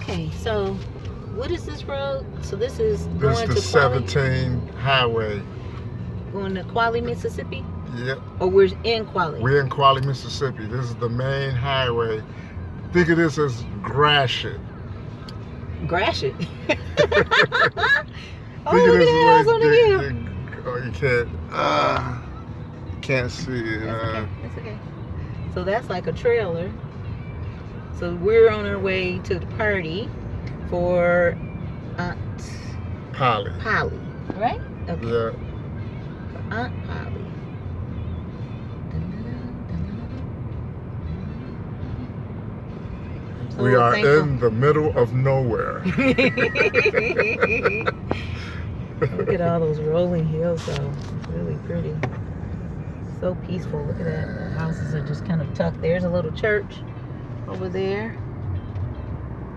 Okay, so what is this road? So this is This going is the to 17 highway. going to Coila, Mississippi? Yep. Or we're in Coila? We're in Coila, Mississippi. This is the main highway. Think of this as Gratiot. Gratiot? Oh, look at that house on the hill. Oh, you can't see it. That's okay. So that's like a trailer. So we're on our way to the party for Aunt Polly. Right? Okay. Yeah. For Aunt Polly. So We are thankful. in the middle of nowhere. Look at all those rolling hills, though. It's really pretty. So peaceful. Look at that. The houses are just kind of tucked. There's a little church over there.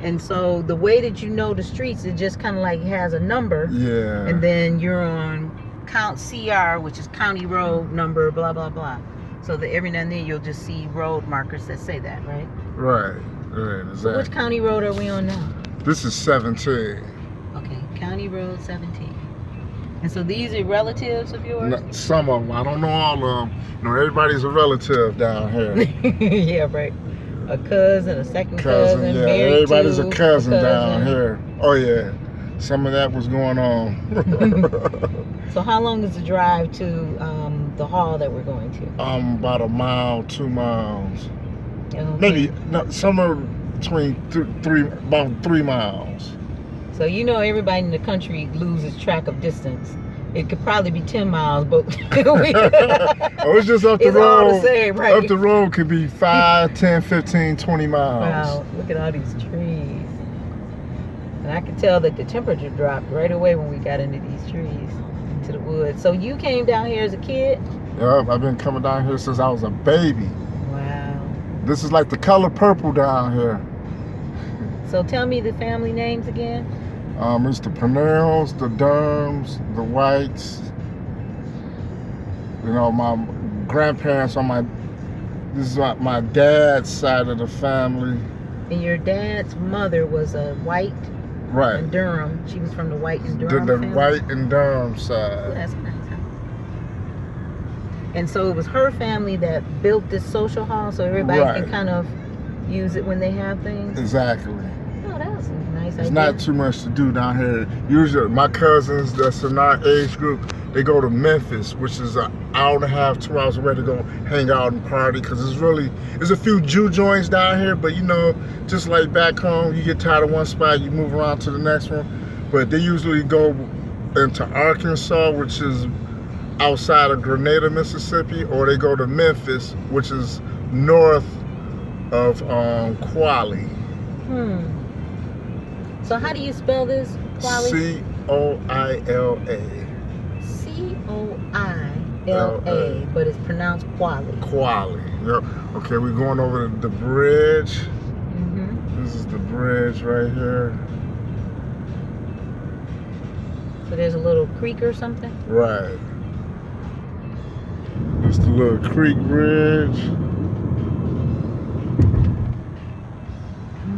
And so the way that you know the streets, it just kind of like has a number. Yeah. And then you're on Count CR, which is county road number, blah, blah, blah. So that every now and then you'll just see road markers that say that, right? Right. Exactly. So which county road are we on now? This is 17. Okay, County Road 17. And so these are relatives of yours? No, some of them. I don't know all of them. You know, everybody's a relative down here. Yeah, right. A cousin, a second cousin. Yeah, married everybody's to a cousin down here. Oh, yeah. Some of that was going on. So how long is the drive to the hall that we're going to? About a mile, 2 miles. Okay. Maybe somewhere between about 3 miles. So you know everybody in the country loses track of distance. It could probably be 10 miles, but it's just up the it's road. all the same, right? Up the road could be 5, 10, 15, 20 miles. Wow, look at all these trees. And I could tell that the temperature dropped right away when we got into these trees, into the woods. So you came down here as a kid? Yep, I've been coming down here since I was a baby. Wow. This is like the color purple down here. So tell me the family names again. It's the Pernells, the Durhams, the Whites. You know, my grandparents on this is my dad's side of the family. And your dad's mother was a White Right. and Durham. She was from the White and Durham The family? White and Durham Oh, side. that's nice, huh? And so it was her family that built this social hall so everybody Right. can kind of use it when they have things? Exactly. Oh, that was a nice idea. There's not too much to do down here. Usually, my cousins that's in our age group, they go to Memphis, which is an hour and a half, 2 hours away to go hang out and party. Because there's a few Jew joints down here, but you know, just like back home, you get tired of one spot, you move around to the next one. But they usually go into Arkansas, which is outside of Grenada, Mississippi, or they go to Memphis, which is north of Coila. So how do you spell this? Coila? Coila. Coila, but it's pronounced Coila. Coila. Yep. Okay, we're going over the bridge. Mm-hmm. This is the bridge right here. So there's a little creek or something? Right. It's the little creek bridge.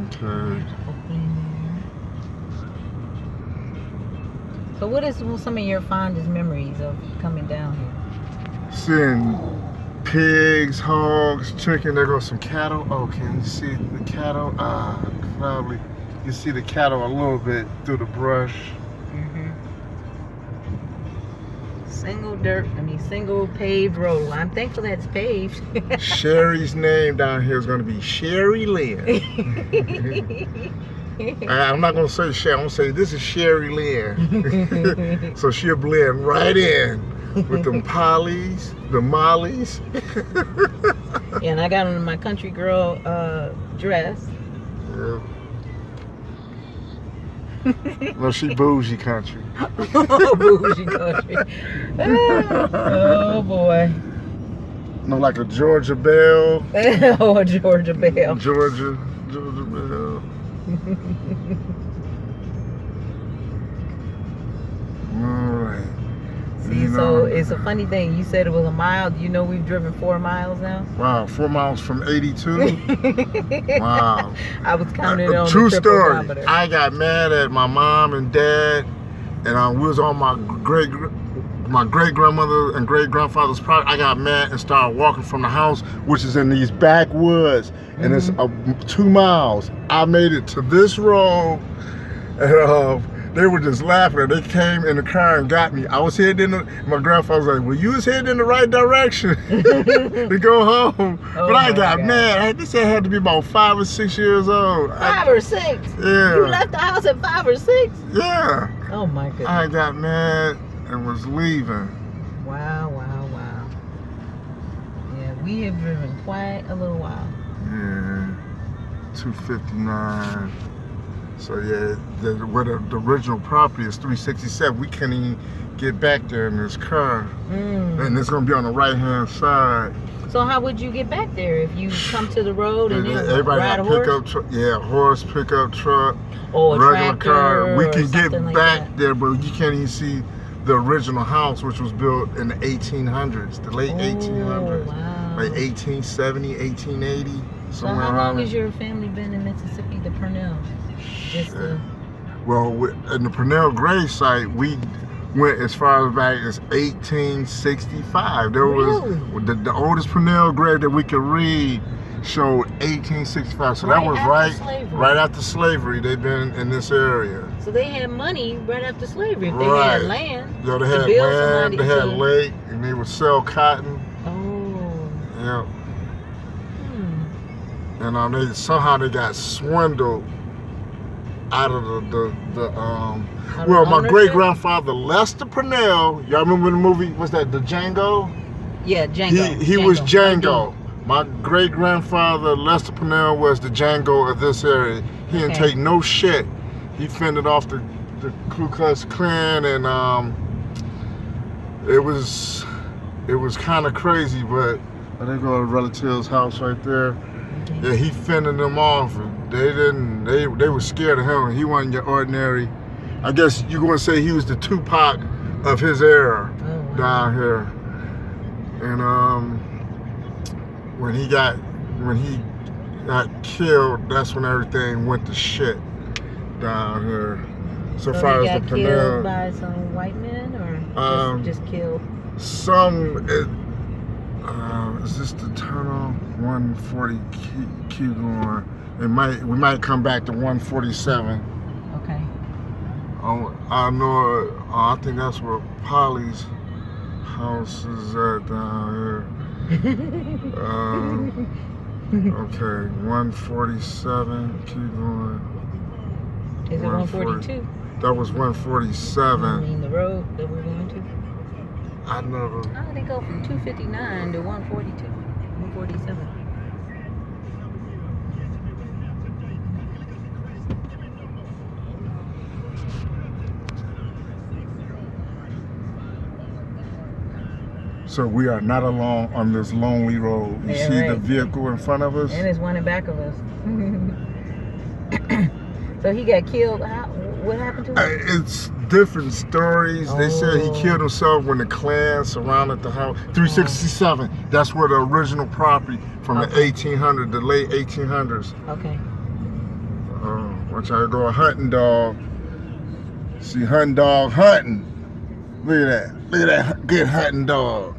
Okay. So what is some of your fondest memories of coming down here? Seeing pigs, hogs, chicken. There goes some cattle. Oh, can you see the cattle? Probably. You see the cattle a little bit through the brush. Single paved road. Well, I'm thankful that it's paved. Sherry's name down here is going to be Sherry Lynn. I'm not going to say Sherry. I'm going to say this is Sherry Lynn. So she'll blend right in with them Pollys, the Mollies. Yeah, and I got on my country girl dress. Yeah. No, she bougie country. Bougie country. Oh boy. No, like a Georgia Belle. Oh, a Georgia Belle. Georgia Belle. All right. See, so it's a funny thing. You said it was a mile. You know we've driven 4 miles now? Wow, 4 miles from 82? Wow. I was counting on True the story. triple-dometer. I got mad at my mom and dad, and we was on my great grandmother and great grandfather's property. I got mad and started walking from the house, which is in these backwoods, and it's 2 miles. I made it to this road, and they were just laughing. They came in the car and got me. I was heading my grandfather was like, well, you was heading in the right direction to go home. Oh, but I got mad. This had to be about 5 or 6 years old. 5 or 6? Yeah. You left the house at 5 or 6? Yeah. Oh my goodness. I got mad and was leaving. Wow, wow, wow. Yeah, we have driven quite a little while. Yeah. 259. So yeah, where the original property is 367. We can't even get back there in this car, and it's gonna be on the right-hand side. So how would you get back there if you come to the road and then everybody ride got a horse? pickup truck, horse, pickup truck, or a regular tractor car. We or can get something like back that. there, but you can't even see the original house, which was built in the 1800s, the late 1800s, wow. like 1870, 1880. So how long has your family been in Mississippi, the Purnell? Well, in the Purnell grave site, we went as far back as 1865. There was the oldest Purnell grave that we could read showed 1865. So that was right after slavery. They've been in this area. So they had money right after slavery. If they had land, yeah, they had land, they had lake, and they would sell cotton. Oh. Yeah. And they somehow they got swindled out of well, my great grandfather Lester Purnell. Y'all remember the movie? Was that the Django? Yeah, Django. He was Django. My great grandfather Lester Purnell was the Django of this area. He didn't take no shit. He fended off the Ku Klux Klan, and it was kind of crazy. But there go a relative's house right there. Yeah, he fended them off. They were scared of him. He wasn't your ordinary. I guess you're going to say he was the Tupac of his era down here. And when he got killed, that's when everything went to shit down here. So far as the Purnell. Killed by some white men or just killed? Is this the tunnel? 140 keep going. We might come back to 147. Okay. I know. I think that's where Polly's house is at down here. Okay, 147. Keep going. Is it 142? That was 147. You mean the road that we're going to? I never. Oh, they go from 259 to 142, 147. So we are not alone on this lonely road. You see the vehicle in front of us? And there's one in back of us. So he got killed. What happened to him? It's different stories. They said he killed himself when the Klan surrounded the house. 367. That's where the original property from the 1800s, the late 1800s. Okay. Watch out, go a hunting dog. See hunting dog hunting. Look at that. Look at that good hunting dog.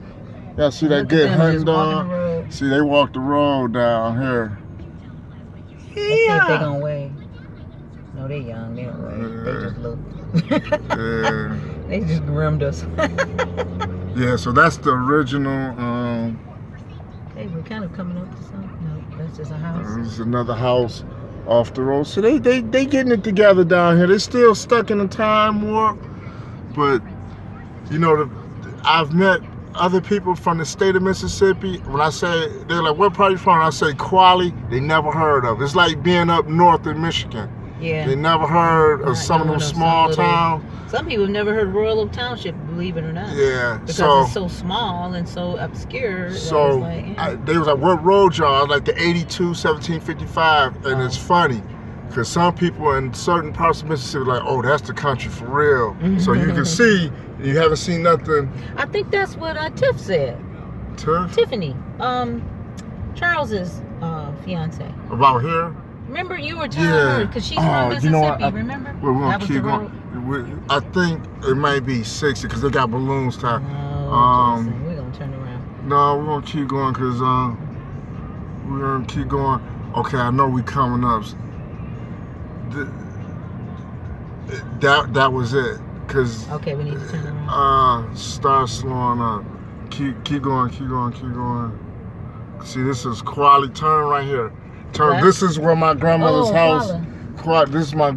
Y'all see that good hunting dog? See, they walk the road down here. Let's see if they gonna weigh. No, they young. They don't weigh. They just look. Yeah. They just groomed us. Yeah, so that's the original. Hey, we're kind of coming up to something. No, that's just a house. This is another house off the road. So they getting it together down here. They're still stuck in a time warp, but you know, I've met other people from the state of Mississippi. When I say, they're like, what part are you from? I say Coila, they never heard of. It's like being up north in Michigan. Yeah. They never heard of some of them small towns. Some people have never heard of Royal Oak Township, believe it or not. Yeah. Because it's so small and so obscure. So like, they was like, what road y'all? I was like the 82 1755, and it's funny. Because some people in certain parts of Mississippi like, oh, that's the country for real. So you can see, you haven't seen nothing. I think that's what Tiff said. Tiff? Tiffany, Charles's fiance. About here? Remember you were telling her because she's from Mississippi. You know what? Remember? We're gonna That was keep the road? going. I think it might be 60 because they got balloons tied. Oh, Jason, we're gonna turn around. No, we're gonna keep going because we're gonna keep going. Okay, I know we coming up. That was it. Cause okay, we need to turn around. Start slowing up. Keep going. See, this is Coila. Turn right here. Turn. Left? This is where my grandmother's house. Coila. This is my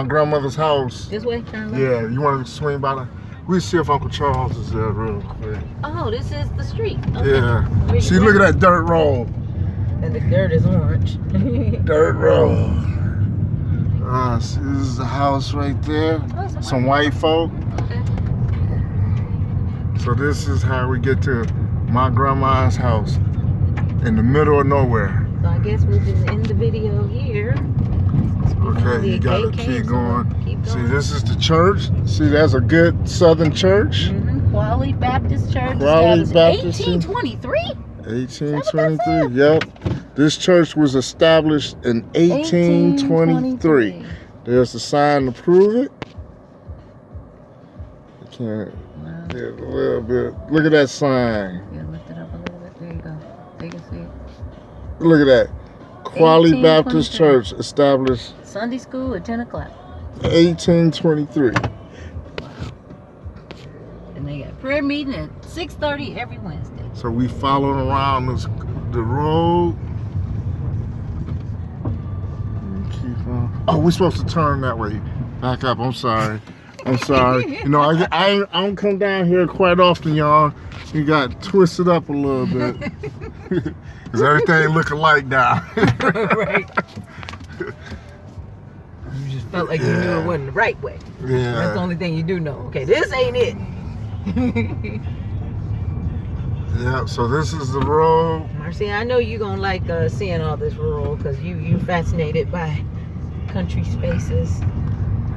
grandmother's house. This way, turn left. Yeah, you want to swing by the? We'll see if Uncle Charles is there real quick. Oh, this is the street. Okay. Yeah. See, look at that dirt road. And the dirt is orange. Dirt road. See, this is the house right there. Oh, some white folk. Okay. So this is how we get to my grandma's house in the middle of nowhere. So I guess we'll just end the video here. Okay, you gotta keep going. Keep going. See, this is the church. See, that's a good southern church. Coila Baptist Church. Coila Baptist. 1823? 1823, yep. This church was established in 1823. There's a sign to prove it. I can't. There's a little bit. Look at that sign. Yeah, lift it up a little bit. There you go. They can see it. Look at that. Coila Baptist Church established Sunday school at 10 o'clock. 1823. And they got prayer meeting at 6:30 every Wednesday. So we following around the road. Keep on. Oh, we're supposed to turn that way. Back up. I'm sorry. You know, I don't come down here quite often, y'all. You got twisted up a little bit. Because everything look alike now. Right. You just felt like you knew it wasn't the right way. Yeah. That's the only thing you do know. Okay, this ain't it. Yeah, so this is the road. Marcy, I know you're going to like seeing all this rural because you're fascinated by country spaces.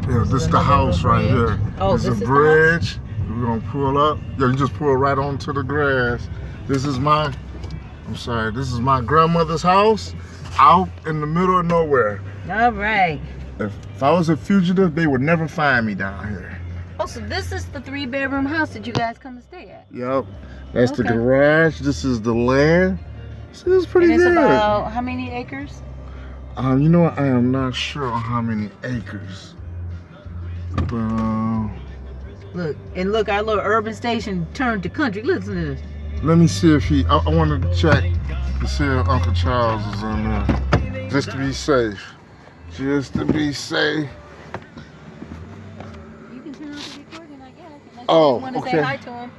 Yeah, this is the house right here. Oh, this is a bridge. We're going to pull up. Yeah, you just pull right onto the grass. This is my grandmother's house out in the middle of nowhere. All right. If I was a fugitive, they would never find me down here. Oh, so this is the 3-bedroom house that you guys come to stay at? Yep. That's the garage. This is the land. So it's pretty good. And it's about how many acres? You know what? I am not sure how many acres. But Look, our little urban station turned to country. Listen to this. let me see if I want to check to see if Uncle Charles is in there. Just to be safe. Just to be safe. You can turn off the recording, I guess. Oh, want to okay. say hi to him.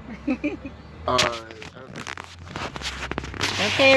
All right. Okay.